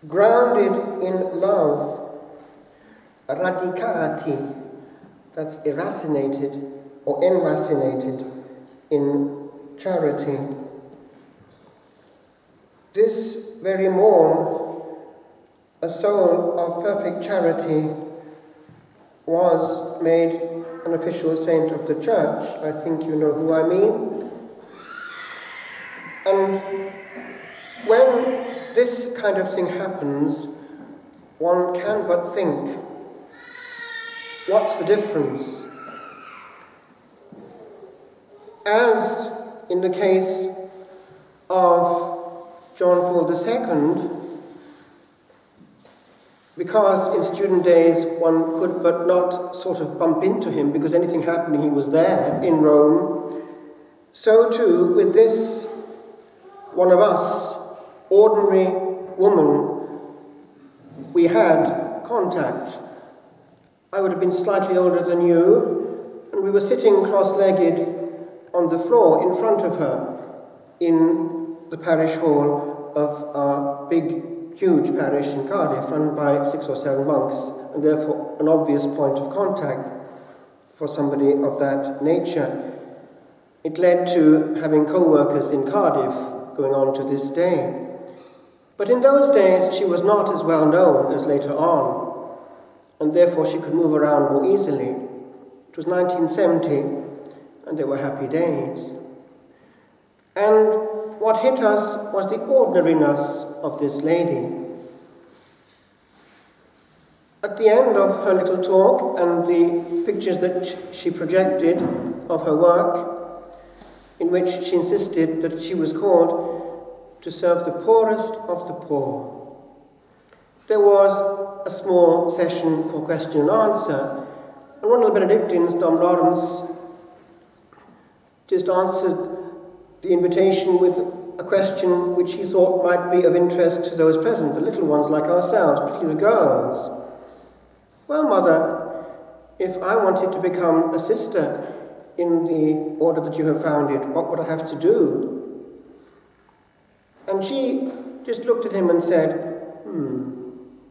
grounded in love, radicati, that's irracinated or enracinated in charity. This very morn, a soul of perfect charity was made an official saint of the church. I think you know who I mean. And when this kind of thing happens, one can but think, what's the difference? As in the case of John Paul II, because in student days one could but not sort of bump into him because anything happening he was there in Rome, so too with this one of us, ordinary woman, we had contact. I would have been slightly older than you, and we were sitting cross-legged on the floor in front of her in the parish hall of our big, huge parish in Cardiff, run by 6 or 7 monks, and therefore an obvious point of contact for somebody of that nature. It led to having co-workers in Cardiff going on to this day. But in those days she was not as well known as later on, and therefore she could move around more easily. It was 1970, and they were happy days. And what hit us was the ordinariness of this lady. At the end of her little talk and the pictures that she projected of her work, in which she insisted that she was called to serve the poorest of the poor, there was a small session for question and answer, and one of the Benedictines, Dom Lawrence, just answered the invitation with a question which he thought might be of interest to those present, the little ones like ourselves, particularly the girls. Well, Mother, if I wanted to become a sister in the order that you have founded, what would I have to do? And she just looked at him and said,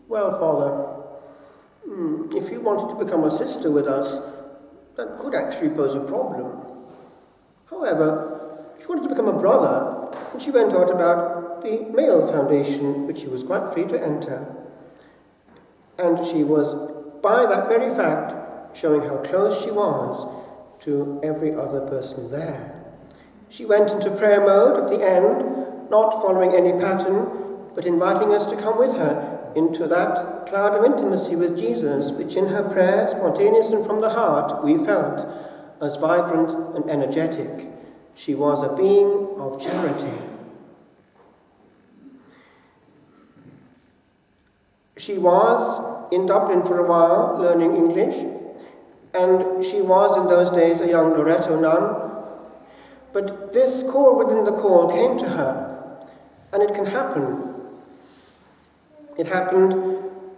well, Father, if you wanted to become a sister with us, that could actually pose a problem. However, if you wanted to become a brother, and she went on about the male foundation, which he was quite free to enter. And she was, by that very fact, showing how close she was to every other person there. She went into prayer mode at the end, not following any pattern, but inviting us to come with her into that cloud of intimacy with Jesus, which in her prayer, spontaneous and from the heart, we felt as vibrant and energetic. She was a being of charity. She was in Dublin for a while, learning English, and she was in those days a young Loreto nun. But this call within the call came to her, and it can happen. It happened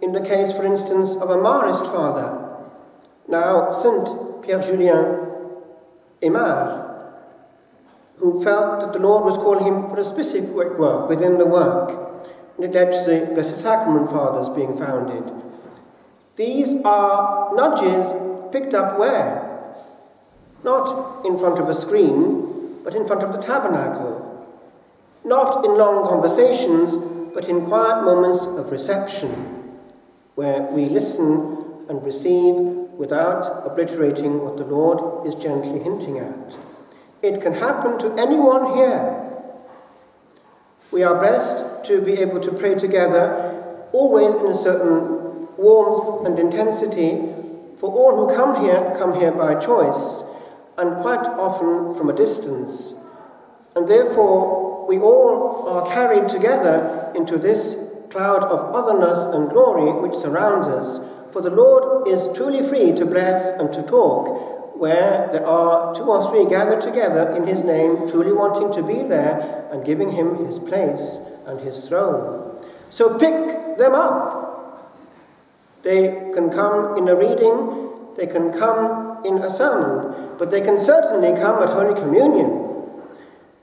in the case, for instance, of a Marist father, now Saint Pierre-Julien Aymar, who felt that the Lord was calling him for a specific work within the work, and it led to the Blessed Sacrament Fathers being founded. These are nudges picked up where? Not in front of a screen, but in front of the tabernacle. Not in long conversations, but in quiet moments of reception, where we listen and receive without obliterating what the Lord is gently hinting at. It can happen to anyone here. We are blessed to be able to pray together, always in a certain warmth and intensity, for all who come here by choice, and quite often from a distance. And therefore, we all are carried together into this cloud of otherness and glory which surrounds us, for the Lord is truly free to bless and to talk, where there are 2 or 3 gathered together in his name, truly wanting to be there and giving him his place and his throne. So pick them up. They can come in a reading, they can come in a sermon, but they can certainly come at Holy Communion,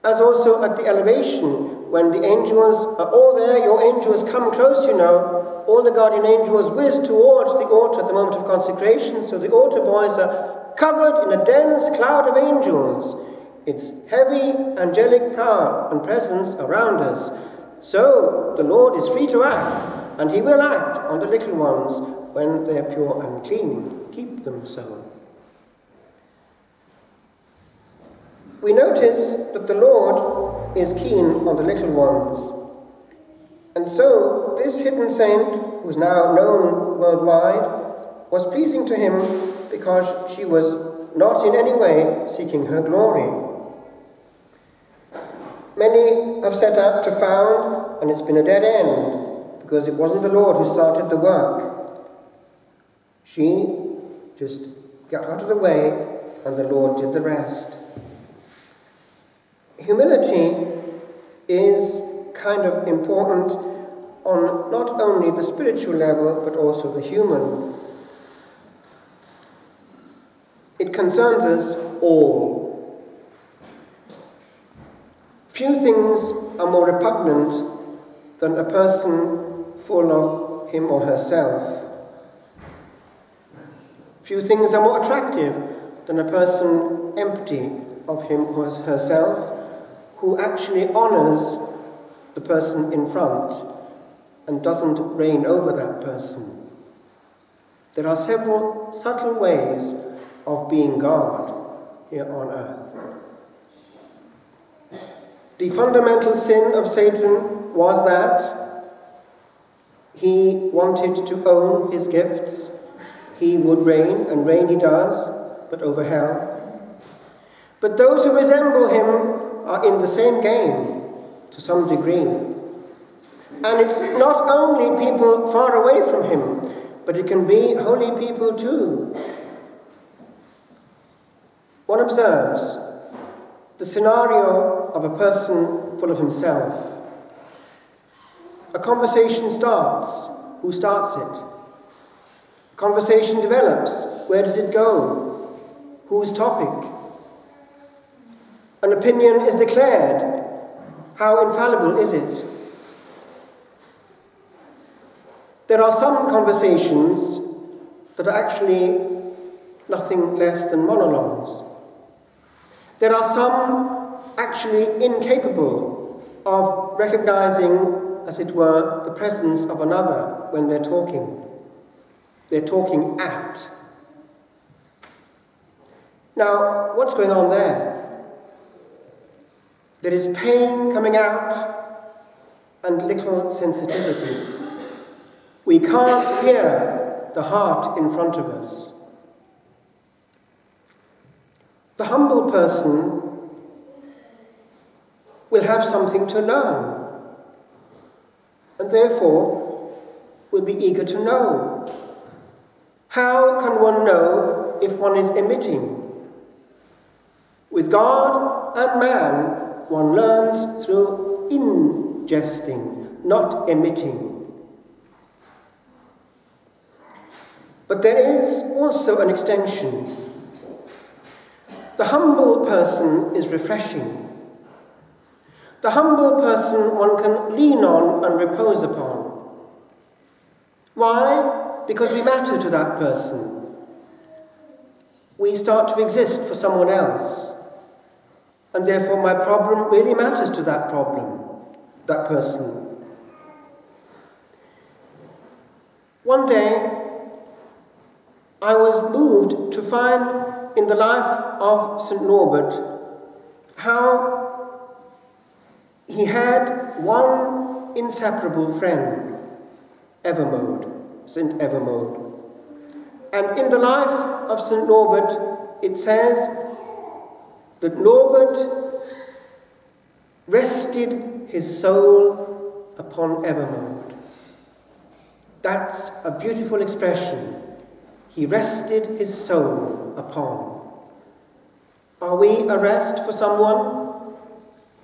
as also at the elevation, when the angels are all there, your angels come close, all the guardian angels whiz towards the altar at the moment of consecration, so the altar boys are covered in a dense cloud of angels. It's heavy angelic power and presence around us. So the Lord is free to act, and he will act on the little ones when they are pure and clean. Keep them so. We notice that the Lord is keen on the little ones. And so this hidden saint, who is now known worldwide, was pleasing to him because she was not in any way seeking her glory. Many have set out to found, and it's been a dead end, because it wasn't the Lord who started the work. She just got out of the way, and the Lord did the rest. Humility is kind of important on not only the spiritual level, but also the human. It concerns us all. Few things are more repugnant than a person full of him or herself. Few things are more attractive than a person empty of him or herself, who actually honors the person in front and doesn't reign over that person. There are several subtle ways of being God here on earth. The fundamental sin of Satan was that he wanted to own his gifts. He would reign, and reign he does, but over hell. But those who resemble him are in the same game, to some degree. And it's not only people far away from him, but it can be holy people too. One observes the scenario of a person full of himself. A conversation starts. Who starts it? Conversation develops. Where does it go? Whose topic? An opinion is declared. How infallible is it? There are some conversations that are actually nothing less than monologues. There are some actually incapable of recognizing, as it were, the presence of another when they're talking. They're talking at. Now, what's going on there? There is pain coming out and little sensitivity. We can't hear the heart in front of us. The humble person will have something to learn, and therefore will be eager to know. How can one know if one is emitting? With God and man, one learns through ingesting, not emitting. But there is also an extension. The humble person is refreshing. The humble person one can lean on and repose upon. Why? Because we matter to that person. We start to exist for someone else. And therefore my problem really matters to that person. One day, I was moved to find in the life of St. Norbert how he had one inseparable friend, Evermode, St. Evermode. And in the life of St. Norbert, it says that Norbert rested his soul upon Evermode. That's a beautiful expression. He rested his soul upon. Are we a rest for someone?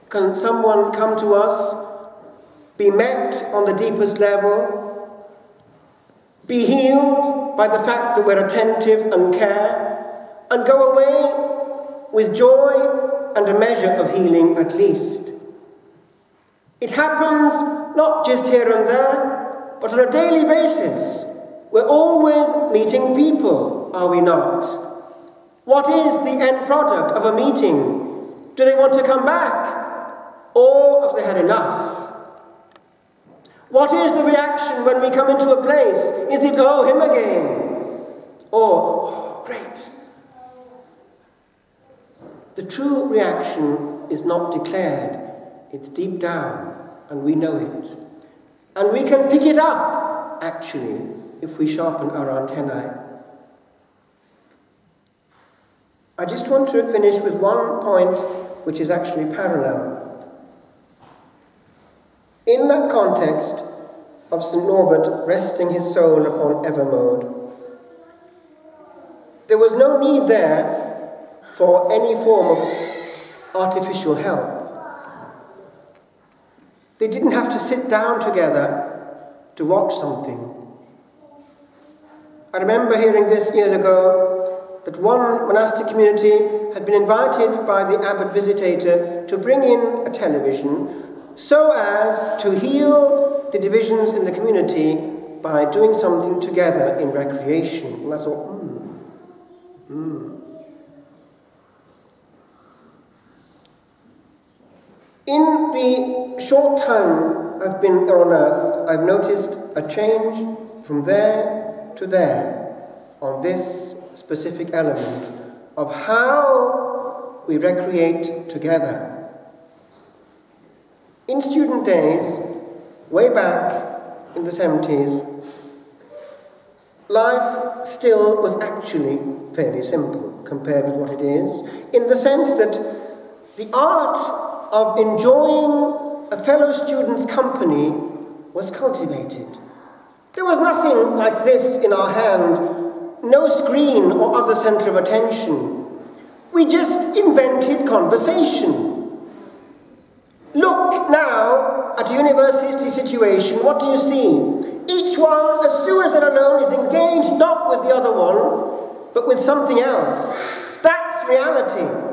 Can someone come to us, be met on the deepest level, be healed by the fact that we're attentive and care, and go away with joy and a measure of healing at least? It happens not just here and there, but on a daily basis. We're always meeting people, are we not? What is the end product of a meeting? Do they want to come back? Or have they had enough? What is the reaction when we come into a place? Is it, oh, him again? Or, oh, great. The true reaction is not declared. It's deep down, and we know it. And we can pick it up, actually, if we sharpen our antennae. I just want to finish with one point which is actually parallel. In that context of St. Norbert resting his soul upon Evermode, there was no need there for any form of artificial help. They didn't have to sit down together to watch something. I remember hearing this years ago, that one monastic community had been invited by the abbot visitator to bring in a television so as to heal the divisions in the community by doing something together in recreation. And I thought, In the short time I've been on earth, I've noticed a change from there to there on this specific element of how we recreate together. In student days, way back in the 70s, life still was actually fairly simple compared with what it is, in the sense that the art of enjoying a fellow student's company was cultivated. There was nothing like this in our hand, no screen or other centre of attention. We just invented conversation. Look now at a university situation, what do you see? Each one, as soon as they're alone, is engaged not with the other one, but with something else. That's reality.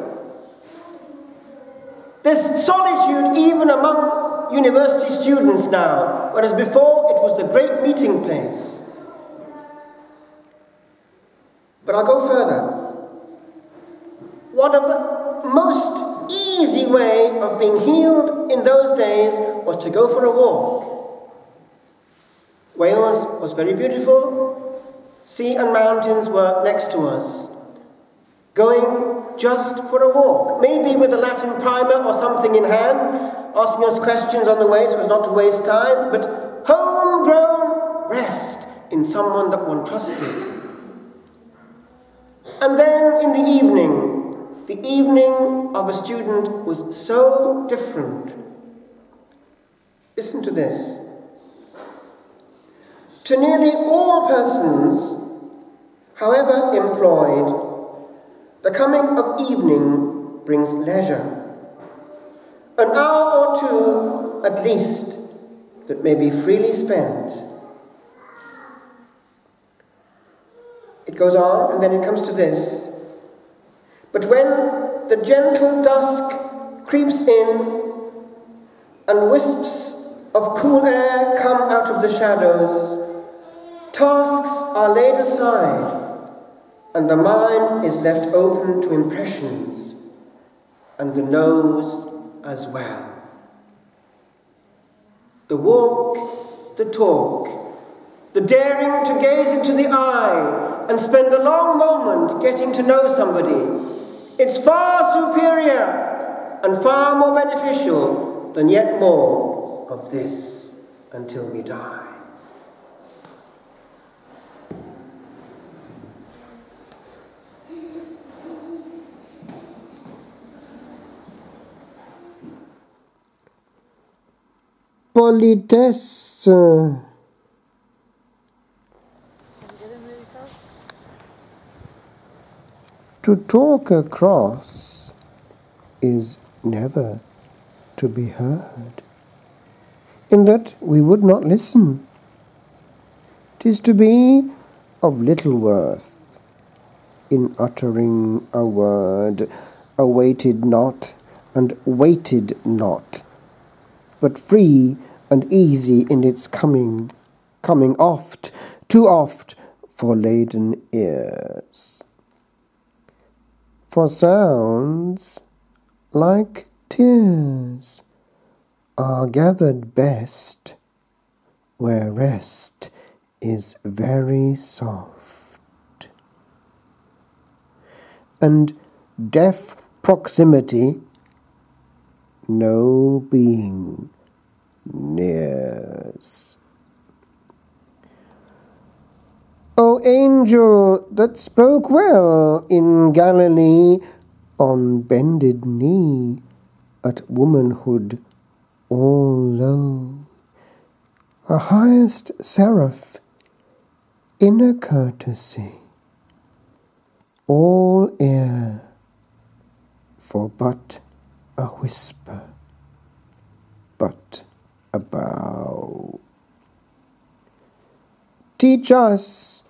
There's solitude even among university students now, whereas before it was the great meeting place. But I'll go further. One of the most easy way of being healed in those days was to go for a walk. Wales was very beautiful. Sea and mountains were next to us. Going just for a walk, maybe with a Latin primer or something in hand, asking us questions on the way so as not to waste time, but homegrown rest in someone that one trusted. And then in the evening of a student was so different. Listen to this. To nearly all persons, however employed, the coming of evening brings leisure. An hour or two, at least, that may be freely spent. It goes on, and then it comes to this. But when the gentle dusk creeps in, and wisps of cool air come out of the shadows, tasks are laid aside, and the mind is left open to impressions, and the nose as well. The walk, the talk, the daring to gaze into the eye and spend a long moment getting to know somebody, it's far superior and far more beneficial than yet more of this until we die. Politesse. To talk across is never to be heard, in that we would not listen. 'Tis to be of little worth in uttering a word, awaited not and waited not, but free and easy in its coming oft, too oft for laden ears. For sounds like tears are gathered best where rest is very soft, and deaf proximity no being nears. O angel that spoke well in Galilee, on bended knee at womanhood all low, a highest seraph inner courtesy, all ear for but a whisper, but a bow. Teach us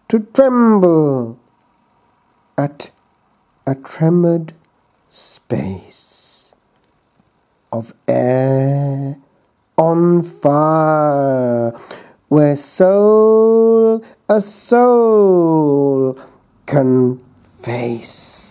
to tremble at a tremored space of air on fire, where soul a soul can face.